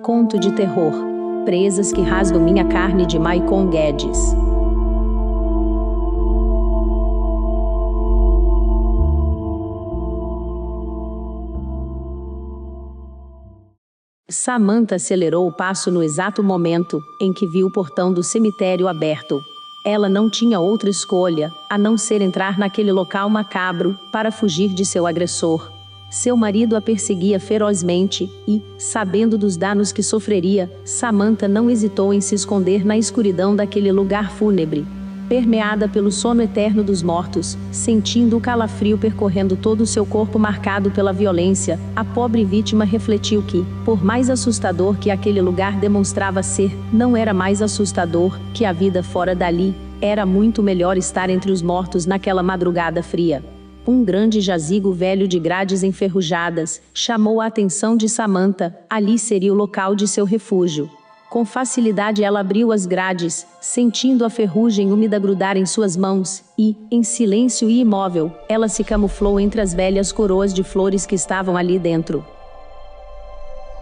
Conto de terror. Presas que rasgam minha carne, de Maicon Guedes. Samantha acelerou o passo no exato momento em que viu o portão do cemitério aberto. Ela não tinha outra escolha, a não ser entrar naquele local macabro, para fugir de seu agressor. Seu marido a perseguia ferozmente e, sabendo dos danos que sofreria, Samantha não hesitou em se esconder na escuridão daquele lugar fúnebre. Permeada pelo sono eterno dos mortos, sentindo o calafrio percorrendo todo o seu corpo marcado pela violência, a pobre vítima refletiu que, por mais assustador que aquele lugar demonstrava ser, não era mais assustador que a vida fora dali. Era muito melhor estar entre os mortos naquela madrugada fria. Um grande jazigo velho de grades enferrujadas chamou a atenção de Samantha. Ali seria o local de seu refúgio. Com facilidade ela abriu as grades, sentindo a ferrugem úmida grudar em suas mãos, e, em silêncio e imóvel, ela se camuflou entre as velhas coroas de flores que estavam ali dentro.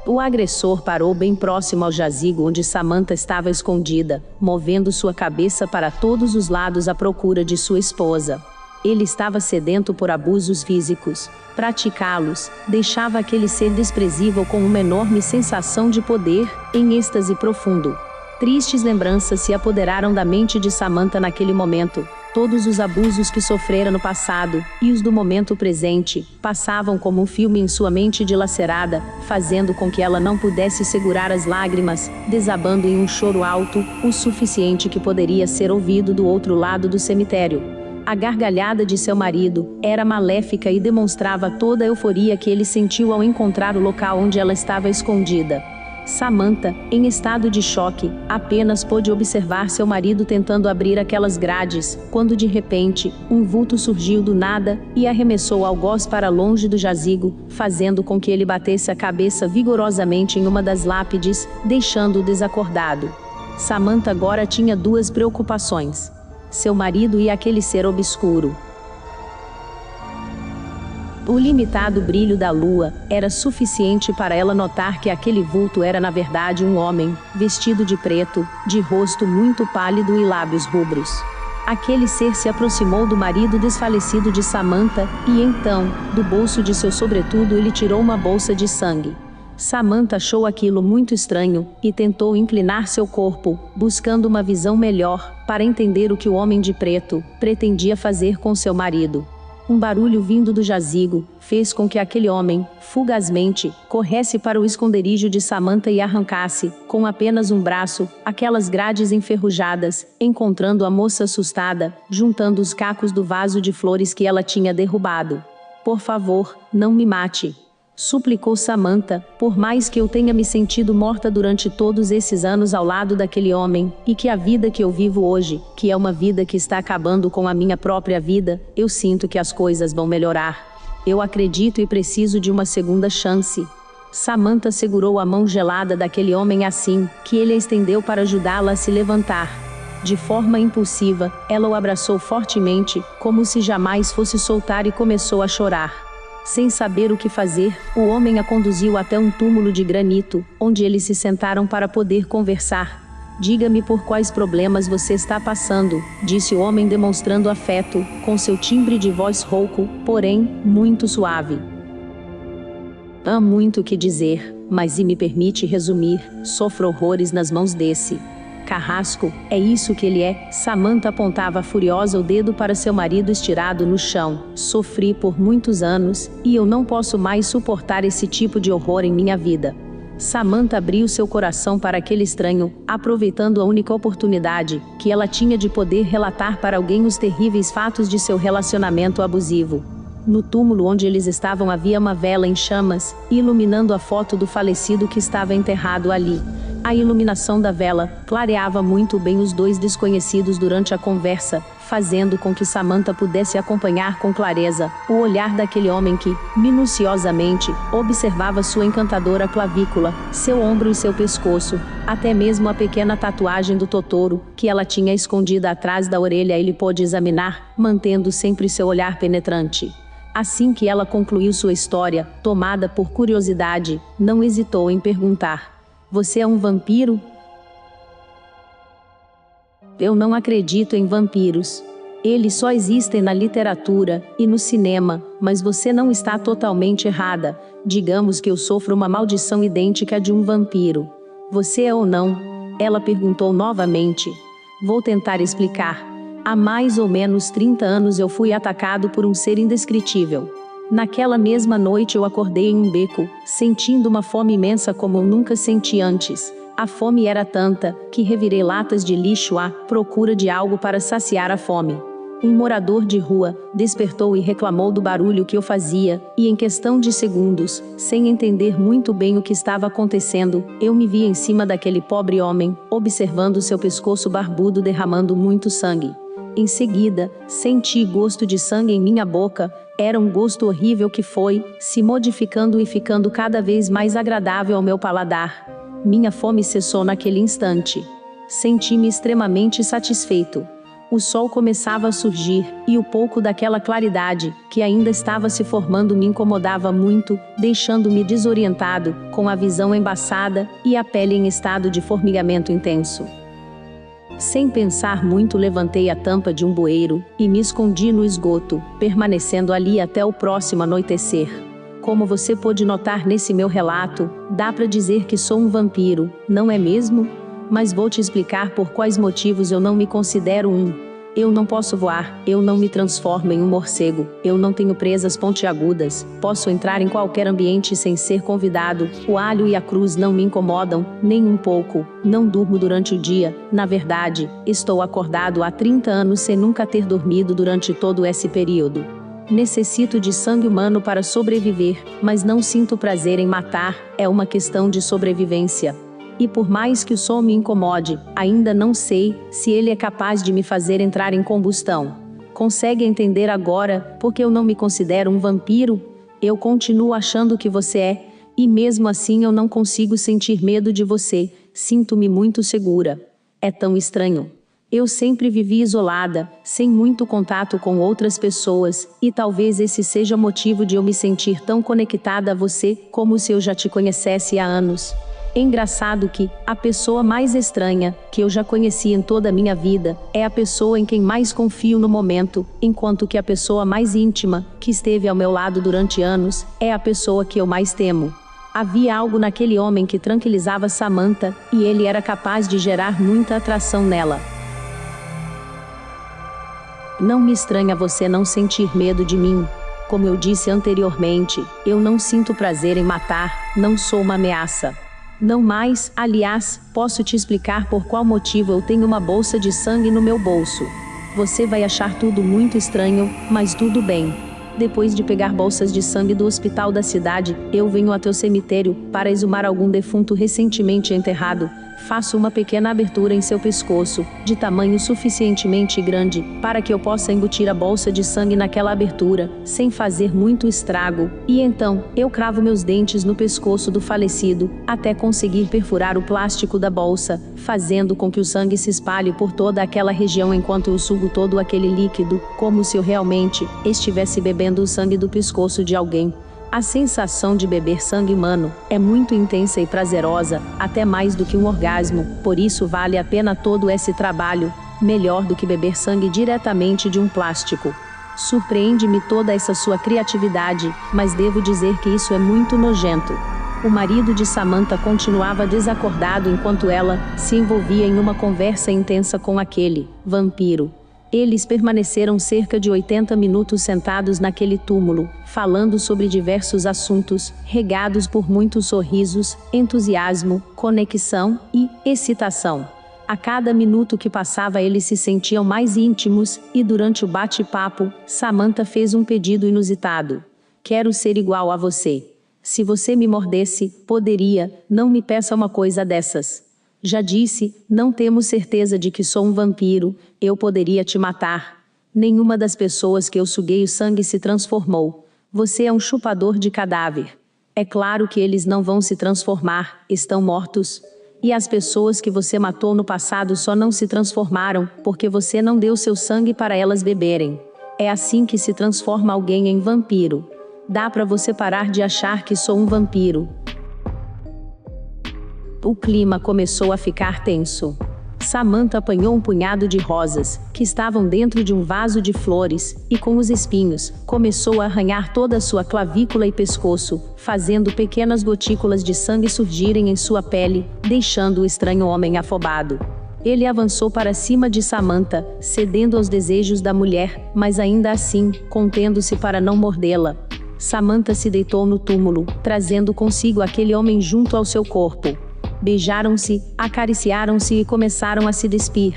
O agressor parou bem próximo ao jazigo onde Samantha estava escondida, movendo sua cabeça para todos os lados à procura de sua esposa. Ele estava sedento por abusos físicos. Praticá-los deixava aquele ser desprezível com uma enorme sensação de poder, em êxtase profundo. Tristes lembranças se apoderaram da mente de Samantha naquele momento. Todos os abusos que sofrera no passado, e os do momento presente, passavam como um filme em sua mente dilacerada, fazendo com que ela não pudesse segurar as lágrimas, desabando em um choro alto, o suficiente que poderia ser ouvido do outro lado do cemitério. A gargalhada de seu marido era maléfica e demonstrava toda a euforia que ele sentiu ao encontrar o local onde ela estava escondida. Samantha, em estado de choque, apenas pôde observar seu marido tentando abrir aquelas grades, quando de repente, um vulto surgiu do nada e arremessou algoz para longe do jazigo, fazendo com que ele batesse a cabeça vigorosamente em uma das lápides, deixando-o desacordado. Samantha agora tinha duas preocupações: seu marido e aquele ser obscuro. O limitado brilho da lua era suficiente para ela notar que aquele vulto era na verdade um homem, vestido de preto, de rosto muito pálido e lábios rubros. Aquele ser se aproximou do marido desfalecido de Samantha, e então, do bolso de seu sobretudo ele tirou uma bolsa de sangue. Samantha achou aquilo muito estranho, e tentou inclinar seu corpo, buscando uma visão melhor, para entender o que o homem de preto pretendia fazer com seu marido. Um barulho vindo do jazigo fez com que aquele homem, fugazmente, corresse para o esconderijo de Samantha e arrancasse, com apenas um braço, aquelas grades enferrujadas, encontrando a moça assustada, juntando os cacos do vaso de flores que ela tinha derrubado. "Por favor, não me mate", suplicou Samantha, "por mais que eu tenha me sentido morta durante todos esses anos ao lado daquele homem, e que a vida que eu vivo hoje, que é uma vida que está acabando com a minha própria vida, eu sinto que as coisas vão melhorar. Eu acredito e preciso de uma segunda chance." Samantha segurou a mão gelada daquele homem assim que ele a estendeu para ajudá-la a se levantar. De forma impulsiva, ela o abraçou fortemente, como se jamais fosse soltar, e começou a chorar. Sem saber o que fazer, o homem a conduziu até um túmulo de granito, onde eles se sentaram para poder conversar. "Diga-me por quais problemas você está passando", disse o homem demonstrando afeto, com seu timbre de voz rouco, porém, muito suave. "Há muito o que dizer, mas me permite resumir, sofro horrores nas mãos desse carrasco, é isso que ele é." Samantha apontava furiosa o dedo para seu marido estirado no chão. "Sofri por muitos anos, e eu não posso mais suportar esse tipo de horror em minha vida." Samantha abriu seu coração para aquele estranho, aproveitando a única oportunidade que ela tinha de poder relatar para alguém os terríveis fatos de seu relacionamento abusivo. No túmulo onde eles estavam havia uma vela em chamas, iluminando a foto do falecido que estava enterrado ali. A iluminação da vela clareava muito bem os dois desconhecidos durante a conversa, fazendo com que Samantha pudesse acompanhar com clareza o olhar daquele homem que, minuciosamente, observava sua encantadora clavícula, seu ombro e seu pescoço, até mesmo a pequena tatuagem do Totoro, que ela tinha escondida atrás da orelha. Ele pôde examinar, mantendo sempre seu olhar penetrante. Assim que ela concluiu sua história, tomada por curiosidade, não hesitou em perguntar: "Você é um vampiro?" "Eu não acredito em vampiros. Eles só existem na literatura e no cinema, mas você não está totalmente errada. Digamos que eu sofro uma maldição idêntica à de um vampiro. Você é ou não?" Ela perguntou novamente. "Vou tentar explicar. Há mais ou menos 30 anos eu fui atacado por um ser indescritível. Naquela mesma noite eu acordei em um beco, sentindo uma fome imensa como eu nunca senti antes. A fome era tanta, que revirei latas de lixo à procura de algo para saciar a fome. Um morador de rua despertou e reclamou do barulho que eu fazia, e em questão de segundos, sem entender muito bem o que estava acontecendo, eu me vi em cima daquele pobre homem, observando seu pescoço barbudo derramando muito sangue. Em seguida, senti gosto de sangue em minha boca. Era um gosto horrível que foi se modificando e ficando cada vez mais agradável ao meu paladar. Minha fome cessou naquele instante. Senti-me extremamente satisfeito. O sol começava a surgir, e o pouco daquela claridade, que ainda estava se formando, me incomodava muito, deixando-me desorientado, com a visão embaçada, e a pele em estado de formigamento intenso. Sem pensar muito, levantei a tampa de um bueiro, e me escondi no esgoto, permanecendo ali até o próximo anoitecer. Como você pôde notar nesse meu relato, dá para dizer que sou um vampiro, não é mesmo? Mas vou te explicar por quais motivos eu não me considero um. Eu não posso voar, eu não me transformo em um morcego, eu não tenho presas pontiagudas, posso entrar em qualquer ambiente sem ser convidado, o alho e a cruz não me incomodam, nem um pouco, não durmo durante o dia, na verdade, estou acordado há 30 anos sem nunca ter dormido durante todo esse período. Necessito de sangue humano para sobreviver, mas não sinto prazer em matar, é uma questão de sobrevivência. E por mais que o som me incomode, ainda não sei se ele é capaz de me fazer entrar em combustão. Consegue entender agora porque eu não me considero um vampiro? Eu continuo achando que você é, e mesmo assim eu não consigo sentir medo de você, sinto-me muito segura. É tão estranho. Eu sempre vivi isolada, sem muito contato com outras pessoas, e talvez esse seja o motivo de eu me sentir tão conectada a você, como se eu já te conhecesse há anos. É engraçado que a pessoa mais estranha que eu já conheci em toda a minha vida é a pessoa em quem mais confio no momento, enquanto que a pessoa mais íntima, que esteve ao meu lado durante anos, é a pessoa que eu mais temo. Havia algo naquele homem que tranquilizava Samantha, e ele era capaz de gerar muita atração nela. Não me estranha você não sentir medo de mim. Como eu disse anteriormente, eu não sinto prazer em matar, não sou uma ameaça. Não mais, aliás, posso te explicar por qual motivo eu tenho uma bolsa de sangue no meu bolso. Você vai achar tudo muito estranho, mas tudo bem. Depois de pegar bolsas de sangue do hospital da cidade, eu venho até o cemitério para exumar algum defunto recentemente enterrado. Faço uma pequena abertura em seu pescoço, de tamanho suficientemente grande, para que eu possa embutir a bolsa de sangue naquela abertura, sem fazer muito estrago, e então, eu cravo meus dentes no pescoço do falecido, até conseguir perfurar o plástico da bolsa, fazendo com que o sangue se espalhe por toda aquela região enquanto eu sugo todo aquele líquido, como se eu realmente estivesse bebendo o sangue do pescoço de alguém. A sensação de beber sangue humano é muito intensa e prazerosa, até mais do que um orgasmo, por isso vale a pena todo esse trabalho, melhor do que beber sangue diretamente de um plástico. Surpreende-me toda essa sua criatividade, mas devo dizer que isso é muito nojento. O marido de Samantha continuava desacordado enquanto ela se envolvia em uma conversa intensa com aquele vampiro. Eles permaneceram cerca de 80 minutos sentados naquele túmulo, falando sobre diversos assuntos, regados por muitos sorrisos, entusiasmo, conexão e excitação. A cada minuto que passava eles se sentiam mais íntimos, e durante o bate-papo, Samantha fez um pedido inusitado. Quero ser igual a você. Se você me mordesse, poderia, não me peça uma coisa dessas. Já disse, não temos certeza de que sou um vampiro, eu poderia te matar. Nenhuma das pessoas que eu suguei o sangue se transformou. Você é um chupador de cadáver. É claro que eles não vão se transformar, estão mortos. E as pessoas que você matou no passado só não se transformaram, porque você não deu seu sangue para elas beberem. É assim que se transforma alguém em vampiro. Dá pra você parar de achar que sou um vampiro. O clima começou a ficar tenso. Samantha apanhou um punhado de rosas, que estavam dentro de um vaso de flores, e com os espinhos, começou a arranhar toda a sua clavícula e pescoço, fazendo pequenas gotículas de sangue surgirem em sua pele, deixando o estranho homem afobado. Ele avançou para cima de Samantha, cedendo aos desejos da mulher, mas ainda assim, contendo-se para não mordê-la. Samantha se deitou no túmulo, trazendo consigo aquele homem junto ao seu corpo. Beijaram-se, acariciaram-se e começaram a se despir.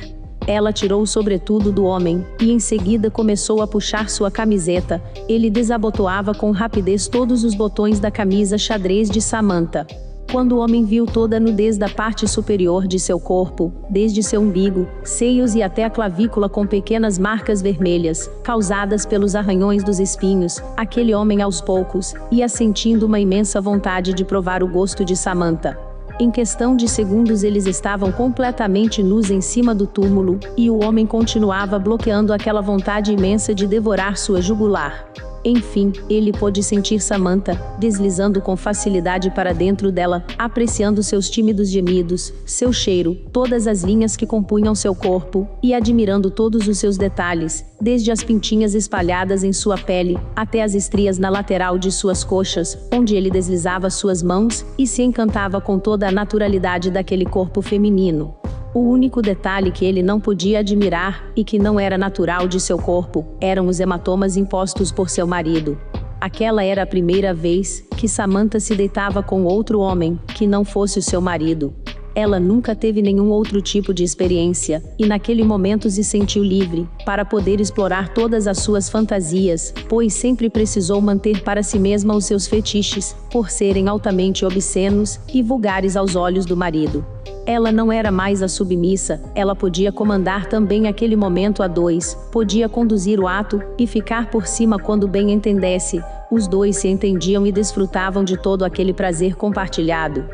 Ela tirou o sobretudo do homem, e em seguida começou a puxar sua camiseta. Ele desabotoava com rapidez todos os botões da camisa xadrez de Samantha. Quando o homem viu toda a nudez da parte superior de seu corpo, desde seu umbigo, seios e até a clavícula com pequenas marcas vermelhas, causadas pelos arranhões dos espinhos, aquele homem aos poucos, ia sentindo uma imensa vontade de provar o gosto de Samantha. Em questão de segundos eles estavam completamente nus em cima do túmulo, e o homem continuava bloqueando aquela vontade imensa de devorar sua jugular. Enfim, ele pôde sentir Samantha, deslizando com facilidade para dentro dela, apreciando seus tímidos gemidos, seu cheiro, todas as linhas que compunham seu corpo, e admirando todos os seus detalhes, desde as pintinhas espalhadas em sua pele, até as estrias na lateral de suas coxas, onde ele deslizava suas mãos, e se encantava com toda a naturalidade daquele corpo feminino. O único detalhe que ele não podia admirar, e que não era natural de seu corpo, eram os hematomas impostos por seu marido. Aquela era a primeira vez que Samantha se deitava com outro homem, que não fosse o seu marido. Ela nunca teve nenhum outro tipo de experiência, e naquele momento se sentiu livre, para poder explorar todas as suas fantasias, pois sempre precisou manter para si mesma os seus fetiches, por serem altamente obscenos e vulgares aos olhos do marido. Ela não era mais a submissa, ela podia comandar também aquele momento a dois, podia conduzir o ato, e ficar por cima quando bem entendesse. Os dois se entendiam e desfrutavam de todo aquele prazer compartilhado.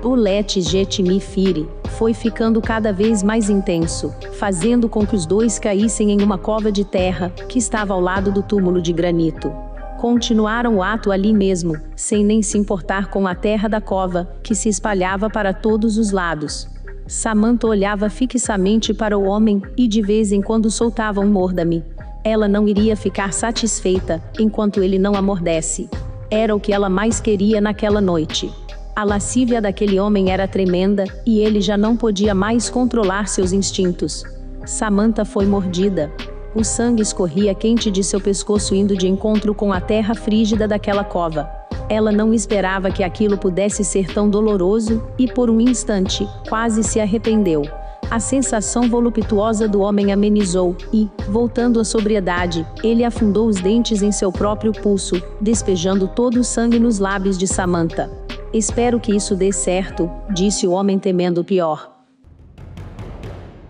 O Let Get Me Fire foi ficando cada vez mais intenso, fazendo com que os dois caíssem em uma cova de terra, que estava ao lado do túmulo de granito. Continuaram o ato ali mesmo, sem nem se importar com a terra da cova, que se espalhava para todos os lados. Samantha olhava fixamente para o homem, e de vez em quando soltava um morda-me. Ela não iria ficar satisfeita, enquanto ele não a mordesse. Era o que ela mais queria naquela noite. A lascívia daquele homem era tremenda, e ele já não podia mais controlar seus instintos. Samantha foi mordida. O sangue escorria quente de seu pescoço indo de encontro com a terra frígida daquela cova. Ela não esperava que aquilo pudesse ser tão doloroso, e por um instante, quase se arrependeu. A sensação voluptuosa do homem amenizou, e, voltando à sobriedade, ele afundou os dentes em seu próprio pulso, despejando todo o sangue nos lábios de Samantha. "Espero que isso dê certo", disse o homem temendo o pior.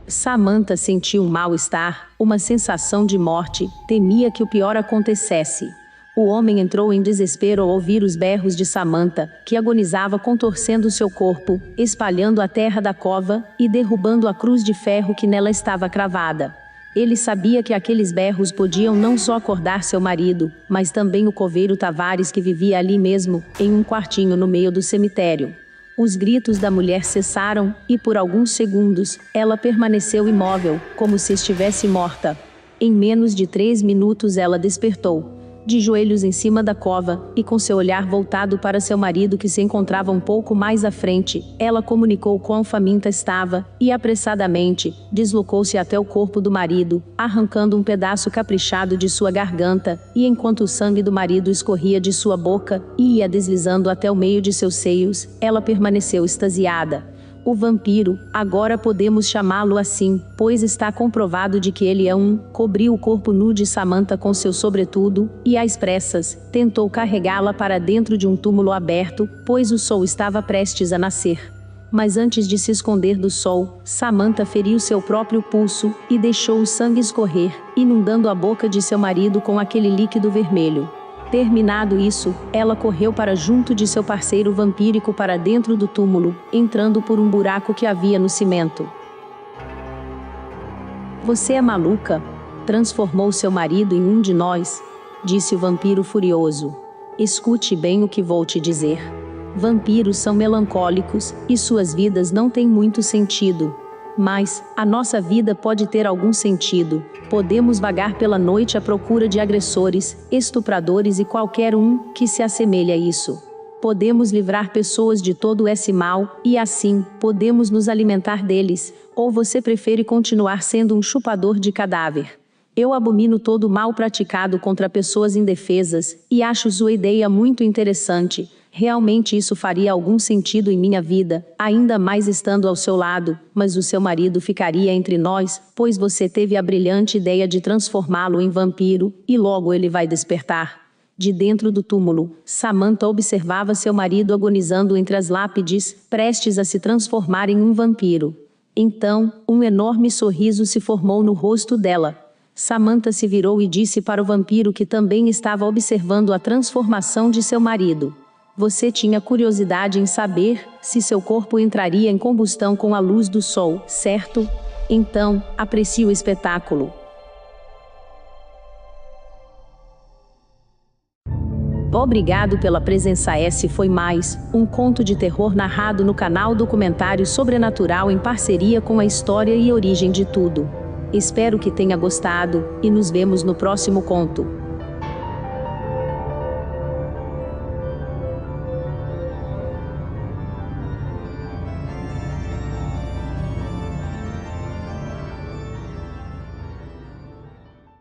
Samantha sentiu um mal-estar, uma sensação de morte, temia que o pior acontecesse. O homem entrou em desespero ao ouvir os berros de Samantha, que agonizava contorcendo seu corpo, espalhando a terra da cova, e derrubando a cruz de ferro que nela estava cravada. Ele sabia que aqueles berros podiam não só acordar seu marido, mas também o coveiro Tavares que vivia ali mesmo, em um quartinho no meio do cemitério. Os gritos da mulher cessaram, e por alguns segundos, ela permaneceu imóvel, como se estivesse morta. Em menos de 3 minutos ela despertou. De joelhos em cima da cova, e com seu olhar voltado para seu marido que se encontrava um pouco mais à frente, ela comunicou quão faminta estava, e apressadamente, deslocou-se até o corpo do marido, arrancando um pedaço caprichado de sua garganta, e enquanto o sangue do marido escorria de sua boca, e ia deslizando até o meio de seus seios, ela permaneceu extasiada. O vampiro, agora podemos chamá-lo assim, pois está comprovado de que ele cobriu o corpo nu de Samantha com seu sobretudo, e às pressas, tentou carregá-la para dentro de um túmulo aberto, pois o sol estava prestes a nascer. Mas antes de se esconder do sol, Samantha feriu seu próprio pulso, e deixou o sangue escorrer, inundando a boca de seu marido com aquele líquido vermelho. Terminado isso, ela correu para junto de seu parceiro vampírico para dentro do túmulo, entrando por um buraco que havia no cimento. Você é maluca? Transformou seu marido em um de nós, disse o vampiro furioso. Escute bem o que vou te dizer. Vampiros são melancólicos, e suas vidas não têm muito sentido. Mas, a nossa vida pode ter algum sentido. Podemos vagar pela noite à procura de agressores, estupradores e qualquer um que se assemelhe a isso. Podemos livrar pessoas de todo esse mal, e assim, podemos nos alimentar deles. Ou você prefere continuar sendo um chupador de cadáver? Eu abomino todo o mal praticado contra pessoas indefesas, e acho sua ideia muito interessante. Realmente isso faria algum sentido em minha vida, ainda mais estando ao seu lado, mas o seu marido ficaria entre nós, pois você teve a brilhante ideia de transformá-lo em vampiro, e logo ele vai despertar. De dentro do túmulo, Samantha observava seu marido agonizando entre as lápides, prestes a se transformar em um vampiro. Então, um enorme sorriso se formou no rosto dela. Samantha se virou e disse para o vampiro que também estava observando a transformação de seu marido. Você tinha curiosidade em saber se seu corpo entraria em combustão com a luz do sol, certo? Então, aprecie o espetáculo. Obrigado pela presença. Esse foi mais um conto de terror narrado no canal Documentário Sobrenatural em parceria com a História e Origem de Tudo. Espero que tenha gostado, e nos vemos no próximo conto.